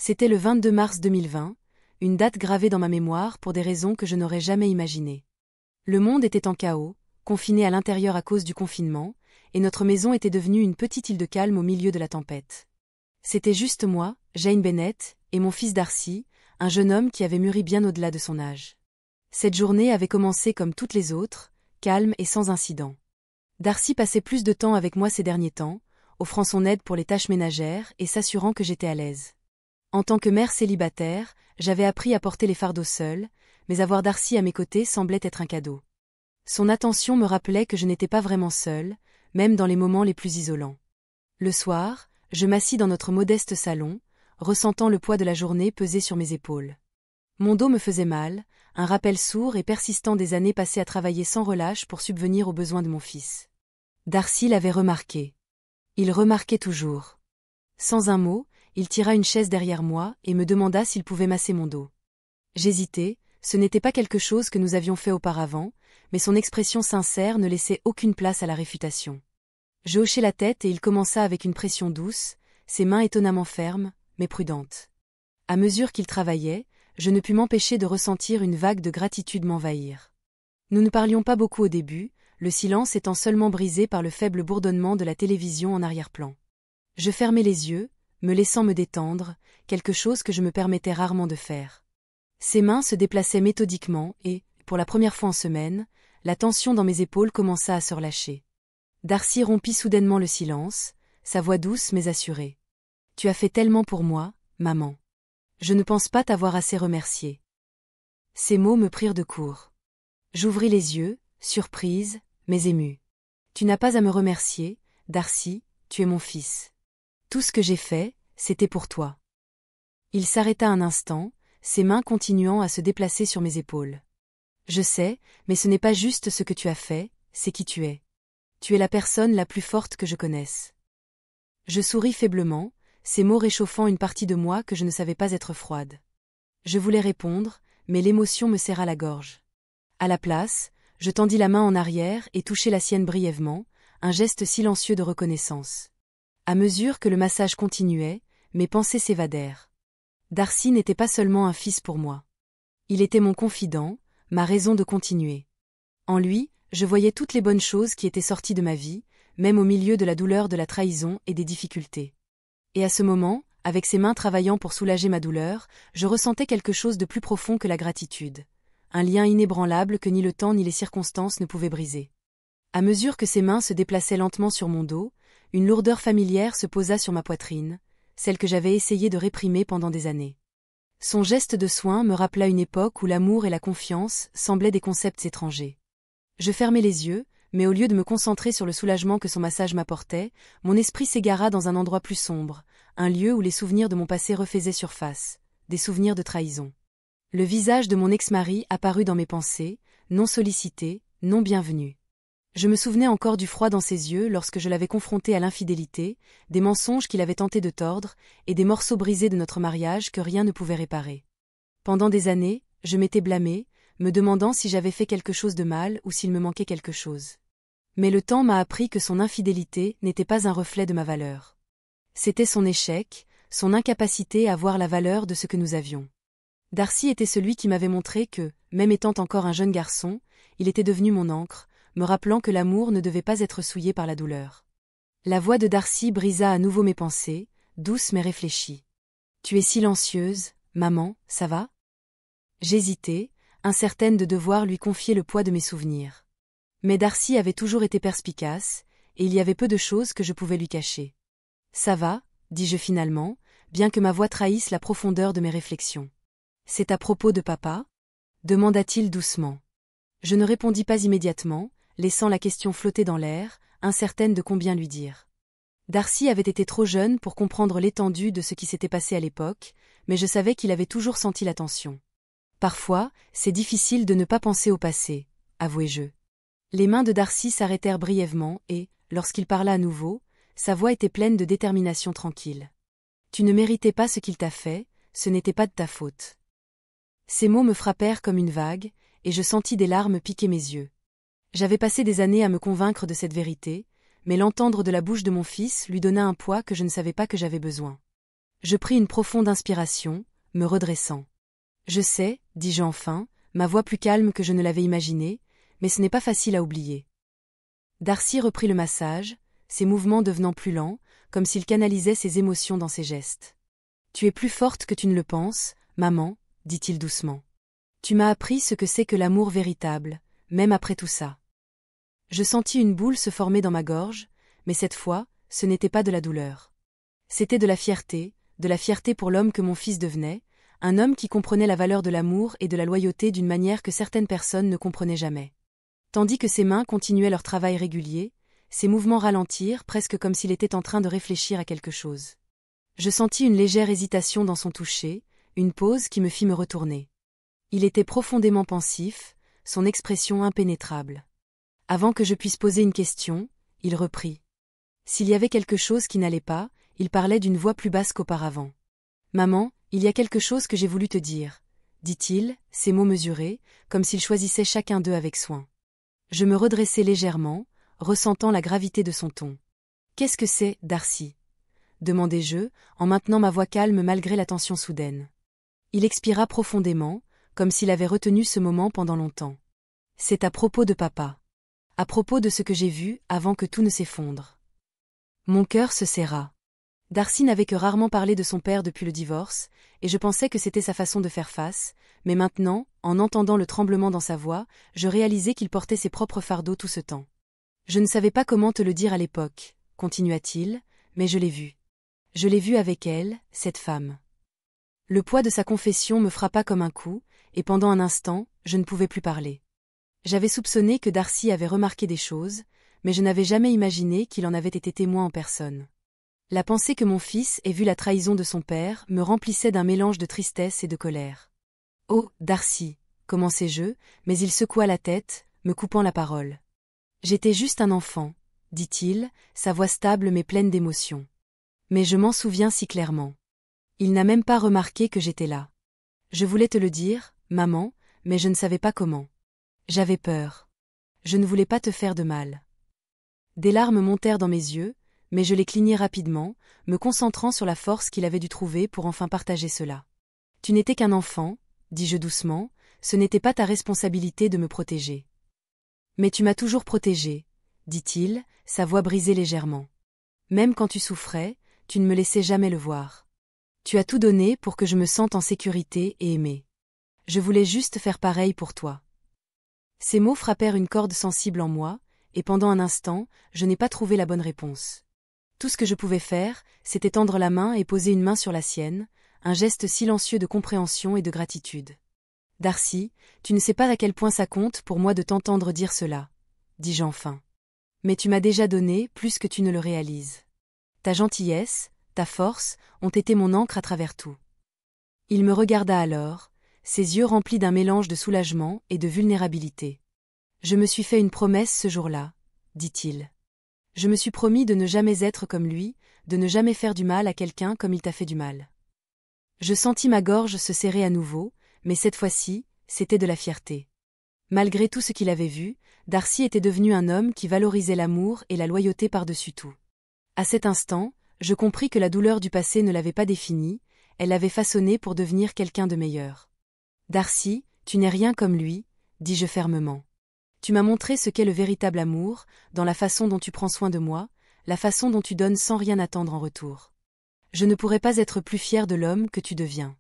C'était le 22 mars 2020, une date gravée dans ma mémoire pour des raisons que je n'aurais jamais imaginées. Le monde était en chaos, confiné à l'intérieur à cause du confinement, et notre maison était devenue une petite île de calme au milieu de la tempête. C'était juste moi, Jane Bennett, et mon fils Darcy, un jeune homme qui avait mûri bien au-delà de son âge. Cette journée avait commencé comme toutes les autres, calme et sans incident. Darcy passait plus de temps avec moi ces derniers temps, offrant son aide pour les tâches ménagères et s'assurant que j'étais à l'aise. En tant que mère célibataire, j'avais appris à porter les fardeaux seule, mais avoir Darcy à mes côtés semblait être un cadeau. Son attention me rappelait que je n'étais pas vraiment seule, même dans les moments les plus isolants. Le soir, je m'assis dans notre modeste salon, ressentant le poids de la journée peser sur mes épaules. Mon dos me faisait mal, un rappel sourd et persistant des années passées à travailler sans relâche pour subvenir aux besoins de mon fils. Darcy l'avait remarqué. Il remarquait toujours. Sans un mot, il tira une chaise derrière moi et me demanda s'il pouvait masser mon dos. J'hésitais, ce n'était pas quelque chose que nous avions fait auparavant, mais son expression sincère ne laissait aucune place à la réfutation. Je hochai la tête et il commença avec une pression douce, ses mains étonnamment fermes, mais prudentes. À mesure qu'il travaillait, je ne pus m'empêcher de ressentir une vague de gratitude m'envahir. Nous ne parlions pas beaucoup au début, le silence étant seulement brisé par le faible bourdonnement de la télévision en arrière-plan. Je fermais les yeux, me laissant me détendre, quelque chose que je me permettais rarement de faire. Ses mains se déplaçaient méthodiquement et, pour la première fois en semaine, la tension dans mes épaules commença à se relâcher. Darcy rompit soudainement le silence, sa voix douce mais assurée. « Tu as fait tellement pour moi, maman. Je ne pense pas t'avoir assez remercié. » Ces mots me prirent de court. J'ouvris les yeux, surprise, mais émue. « Tu n'as pas à me remercier, Darcy, tu es mon fils. Tout ce que j'ai fait, c'était pour toi. » Il s'arrêta un instant, ses mains continuant à se déplacer sur mes épaules. « Je sais, mais ce n'est pas juste ce que tu as fait, c'est qui tu es. Tu es la personne la plus forte que je connaisse. » Je souris faiblement, ces mots réchauffant une partie de moi que je ne savais pas être froide. Je voulais répondre, mais l'émotion me serra la gorge. À la place, je tendis la main en arrière et touchai la sienne brièvement, un geste silencieux de reconnaissance. À mesure que le massage continuait, mes pensées s'évadèrent. Darcy n'était pas seulement un fils pour moi. Il était mon confident, ma raison de continuer. En lui, je voyais toutes les bonnes choses qui étaient sorties de ma vie, même au milieu de la douleur de la trahison et des difficultés. Et à ce moment, avec ses mains travaillant pour soulager ma douleur, je ressentais quelque chose de plus profond que la gratitude. Un lien inébranlable que ni le temps ni les circonstances ne pouvaient briser. À mesure que ses mains se déplaçaient lentement sur mon dos, une lourdeur familière se posa sur ma poitrine, celle que j'avais essayé de réprimer pendant des années. Son geste de soin me rappela une époque où l'amour et la confiance semblaient des concepts étrangers. Je fermai les yeux, mais au lieu de me concentrer sur le soulagement que son massage m'apportait, mon esprit s'égara dans un endroit plus sombre, un lieu où les souvenirs de mon passé refaisaient surface, des souvenirs de trahison. Le visage de mon ex-mari apparut dans mes pensées, non sollicité, non bienvenu. Je me souvenais encore du froid dans ses yeux lorsque je l'avais confronté à l'infidélité, des mensonges qu'il avait tenté de tordre, et des morceaux brisés de notre mariage que rien ne pouvait réparer. Pendant des années, je m'étais blâmée, me demandant si j'avais fait quelque chose de mal ou s'il me manquait quelque chose. Mais le temps m'a appris que son infidélité n'était pas un reflet de ma valeur. C'était son échec, son incapacité à voir la valeur de ce que nous avions. Darcy était celui qui m'avait montré que, même étant encore un jeune garçon, il était devenu mon ancre, me rappelant que l'amour ne devait pas être souillé par la douleur. La voix de Darcy brisa à nouveau mes pensées, douce mais réfléchie. « Tu es silencieuse, maman, ça va ?» J'hésitais, incertaine de devoir lui confier le poids de mes souvenirs. Mais Darcy avait toujours été perspicace, et il y avait peu de choses que je pouvais lui cacher. « Ça va », dis-je finalement, bien que ma voix trahisse la profondeur de mes réflexions. « C'est à propos de papa ?» demanda-t-il doucement. Je ne répondis pas immédiatement, laissant la question flotter dans l'air, incertaine de combien lui dire. Darcy avait été trop jeune pour comprendre l'étendue de ce qui s'était passé à l'époque, mais je savais qu'il avait toujours senti la tension. Parfois, c'est difficile de ne pas penser au passé, avouai-je. Les mains de Darcy s'arrêtèrent brièvement et, lorsqu'il parla à nouveau, sa voix était pleine de détermination tranquille. « Tu ne méritais pas ce qu'il t'a fait, ce n'était pas de ta faute. » Ces mots me frappèrent comme une vague, et je sentis des larmes piquer mes yeux. J'avais passé des années à me convaincre de cette vérité, mais l'entendre de la bouche de mon fils lui donna un poids que je ne savais pas que j'avais besoin. Je pris une profonde inspiration, me redressant. Je sais, dis-je enfin, ma voix plus calme que je ne l'avais imaginé, mais ce n'est pas facile à oublier. Darcy reprit le massage, ses mouvements devenant plus lents, comme s'il canalisait ses émotions dans ses gestes. Tu es plus forte que tu ne le penses, maman, dit-il doucement. Tu m'as appris ce que c'est que l'amour véritable, même après tout ça. Je sentis une boule se former dans ma gorge, mais cette fois, ce n'était pas de la douleur. C'était de la fierté pour l'homme que mon fils devenait, un homme qui comprenait la valeur de l'amour et de la loyauté d'une manière que certaines personnes ne comprenaient jamais. Tandis que ses mains continuaient leur travail régulier, ses mouvements ralentirent presque comme s'il était en train de réfléchir à quelque chose. Je sentis une légère hésitation dans son toucher, une pause qui me fit me retourner. Il était profondément pensif, son expression impénétrable. Avant que je puisse poser une question, il reprit. S'il y avait quelque chose qui n'allait pas, il parlait d'une voix plus basse qu'auparavant. Maman, il y a quelque chose que j'ai voulu te dire, dit-il, ses mots mesurés, comme s'il choisissait chacun d'eux avec soin. Je me redressai légèrement, ressentant la gravité de son ton. Qu'est-ce que c'est, Darcy ? Demandai-je, en maintenant ma voix calme malgré la tension soudaine. Il expira profondément, comme s'il avait retenu ce moment pendant longtemps. C'est à propos de papa. À propos de ce que j'ai vu avant que tout ne s'effondre. Mon cœur se serra. Darcy n'avait que rarement parlé de son père depuis le divorce, et je pensais que c'était sa façon de faire face, mais maintenant, en entendant le tremblement dans sa voix, je réalisais qu'il portait ses propres fardeaux tout ce temps. Je ne savais pas comment te le dire à l'époque, continua-t-il, mais je l'ai vu. Je l'ai vue avec elle, cette femme. Le poids de sa confession me frappa comme un coup, et pendant un instant, je ne pouvais plus parler. J'avais soupçonné que Darcy avait remarqué des choses, mais je n'avais jamais imaginé qu'il en avait été témoin en personne. La pensée que mon fils ait vu la trahison de son père me remplissait d'un mélange de tristesse et de colère. « Oh, Darcy !» commençai-je, mais il secoua la tête, me coupant la parole. « J'étais juste un enfant, » dit-il, sa voix stable mais pleine d'émotion. Mais je m'en souviens si clairement. Il n'a même pas remarqué que j'étais là. Je voulais te le dire, maman, mais je ne savais pas comment. J'avais peur. Je ne voulais pas te faire de mal. Des larmes montèrent dans mes yeux, mais je les clignai rapidement, me concentrant sur la force qu'il avait dû trouver pour enfin partager cela. Tu n'étais qu'un enfant, dis-je doucement, ce n'était pas ta responsabilité de me protéger. Mais tu m'as toujours protégée, dit-il, sa voix brisée légèrement. Même quand tu souffrais, tu ne me laissais jamais le voir. Tu as tout donné pour que je me sente en sécurité et aimée. Je voulais juste faire pareil pour toi. Ces mots frappèrent une corde sensible en moi, et pendant un instant, je n'ai pas trouvé la bonne réponse. Tout ce que je pouvais faire, c'était tendre la main et poser une main sur la sienne, un geste silencieux de compréhension et de gratitude. Darcy, tu ne sais pas à quel point ça compte pour moi de t'entendre dire cela, dis-je enfin. Mais tu m'as déjà donné plus que tu ne le réalises. Ta gentillesse, ta force, ont été mon encre à travers tout. Il me regarda alors, ses yeux remplis d'un mélange de soulagement et de vulnérabilité. Je me suis fait une promesse ce jour-là, dit-il. Je me suis promis de ne jamais être comme lui, de ne jamais faire du mal à quelqu'un comme il t'a fait du mal. Je sentis ma gorge se serrer à nouveau, mais cette fois-ci, c'était de la fierté. Malgré tout ce qu'il avait vu, Darcy était devenu un homme qui valorisait l'amour et la loyauté par-dessus tout. À cet instant, je compris que la douleur du passé ne l'avait pas défini, elle l'avait façonné pour devenir quelqu'un de meilleur. Darcy, tu n'es rien comme lui, dis-je fermement. Tu m'as montré ce qu'est le véritable amour, dans la façon dont tu prends soin de moi, la façon dont tu donnes sans rien attendre en retour. Je ne pourrais pas être plus fière de l'homme que tu deviens.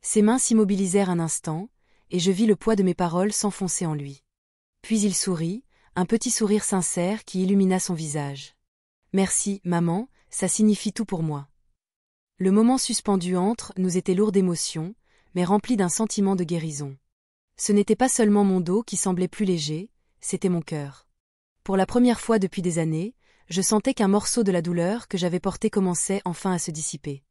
Ses mains s'immobilisèrent un instant, et je vis le poids de mes paroles s'enfoncer en lui. Puis il sourit, un petit sourire sincère qui illumina son visage. Merci, maman, ça signifie tout pour moi. Le moment suspendu entre nous était lourd d'émotion, mais rempli d'un sentiment de guérison. Ce n'était pas seulement mon dos qui semblait plus léger, c'était mon cœur. Pour la première fois depuis des années, je sentais qu'un morceau de la douleur que j'avais porté commençait enfin à se dissiper.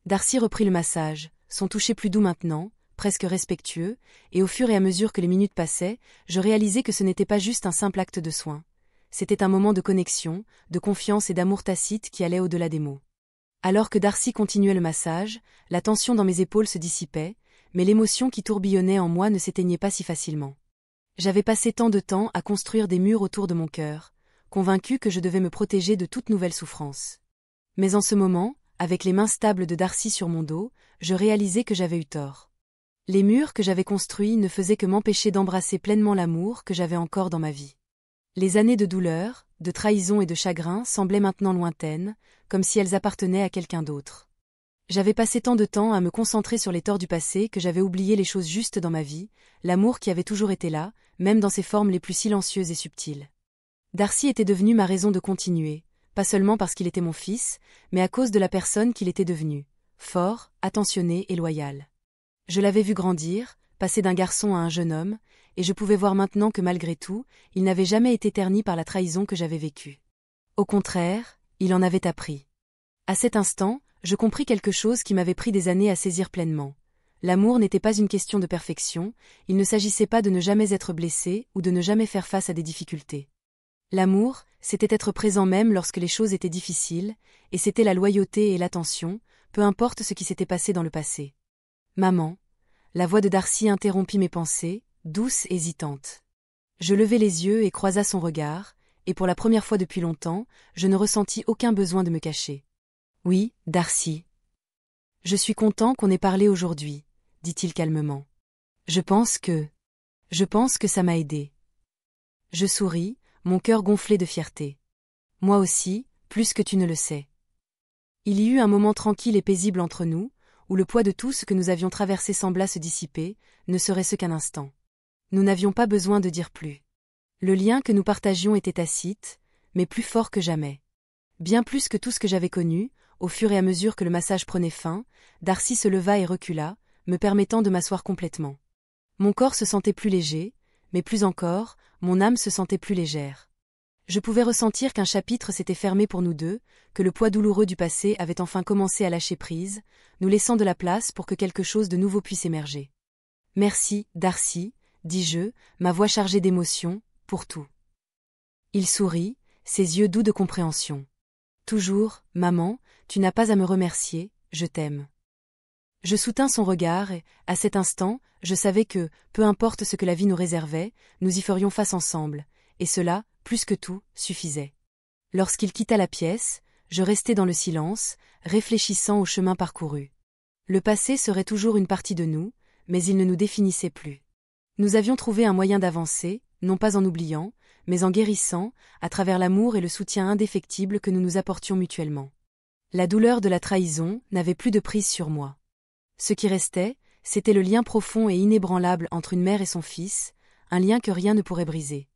Darcy reprit le massage, son toucher plus doux maintenant, presque respectueux, et au fur et à mesure que les minutes passaient, je réalisais que ce n'était pas juste un simple acte de soin. C'était un moment de connexion, de confiance et d'amour tacite qui allait au-delà des mots. Alors que Darcy continuait le massage, la tension dans mes épaules se dissipait, mais l'émotion qui tourbillonnait en moi ne s'éteignait pas si facilement. J'avais passé tant de temps à construire des murs autour de mon cœur, convaincu que je devais me protéger de toute nouvelle souffrance. Mais en ce moment, avec les mains stables de Darcy sur mon dos, je réalisais que j'avais eu tort. Les murs que j'avais construits ne faisaient que m'empêcher d'embrasser pleinement l'amour que j'avais encore dans ma vie. Les années de douleur, de trahison et de chagrin semblaient maintenant lointaines, comme si elles appartenaient à quelqu'un d'autre. J'avais passé tant de temps à me concentrer sur les torts du passé que j'avais oublié les choses justes dans ma vie, l'amour qui avait toujours été là, même dans ses formes les plus silencieuses et subtiles. Darcy était devenu ma raison de continuer, pas seulement parce qu'il était mon fils, mais à cause de la personne qu'il était devenu, fort, attentionné et loyal. Je l'avais vu grandir, passer d'un garçon à un jeune homme, et je pouvais voir maintenant que malgré tout, il n'avait jamais été terni par la trahison que j'avais vécue. Au contraire, il en avait appris. À cet instant, je compris quelque chose qui m'avait pris des années à saisir pleinement. L'amour n'était pas une question de perfection, il ne s'agissait pas de ne jamais être blessé ou de ne jamais faire face à des difficultés. L'amour, c'était être présent même lorsque les choses étaient difficiles, et c'était la loyauté et l'attention, peu importe ce qui s'était passé dans le passé. Maman, la voix de Darcy interrompit mes pensées, douce et hésitante. Je levai les yeux et croisa son regard, et pour la première fois depuis longtemps, je ne ressentis aucun besoin de me cacher. Oui, Darcy. Je suis content qu'on ait parlé aujourd'hui, dit-il calmement. Je pense que ça m'a aidé. Je souris, mon cœur gonflé de fierté. Moi aussi, plus que tu ne le sais. Il y eut un moment tranquille et paisible entre nous, où le poids de tout ce que nous avions traversé sembla se dissiper, ne serait-ce qu'un instant. Nous n'avions pas besoin de dire plus. Le lien que nous partagions était tacite, mais plus fort que jamais. Bien plus que tout ce que j'avais connu, au fur et à mesure que le massage prenait fin, Darcy se leva et recula, me permettant de m'asseoir complètement. Mon corps se sentait plus léger, mais plus encore, mon âme se sentait plus légère. Je pouvais ressentir qu'un chapitre s'était fermé pour nous deux, que le poids douloureux du passé avait enfin commencé à lâcher prise, nous laissant de la place pour que quelque chose de nouveau puisse émerger. Merci, Darcy, dis-je, ma voix chargée d'émotion, pour tout. Il sourit, ses yeux doux de compréhension. Toujours, maman, tu n'as pas à me remercier, je t'aime. Je soutins son regard et, à cet instant, je savais que, peu importe ce que la vie nous réservait, nous y ferions face ensemble, et cela, plus que tout, suffisait. Lorsqu'il quitta la pièce, je restai dans le silence, réfléchissant au chemin parcouru. Le passé serait toujours une partie de nous, mais il ne nous définissait plus. Nous avions trouvé un moyen d'avancer, non pas en oubliant, mais en guérissant, à travers l'amour et le soutien indéfectible que nous nous apportions mutuellement. La douleur de la trahison n'avait plus de prise sur moi. Ce qui restait, c'était le lien profond et inébranlable entre une mère et son fils, un lien que rien ne pourrait briser.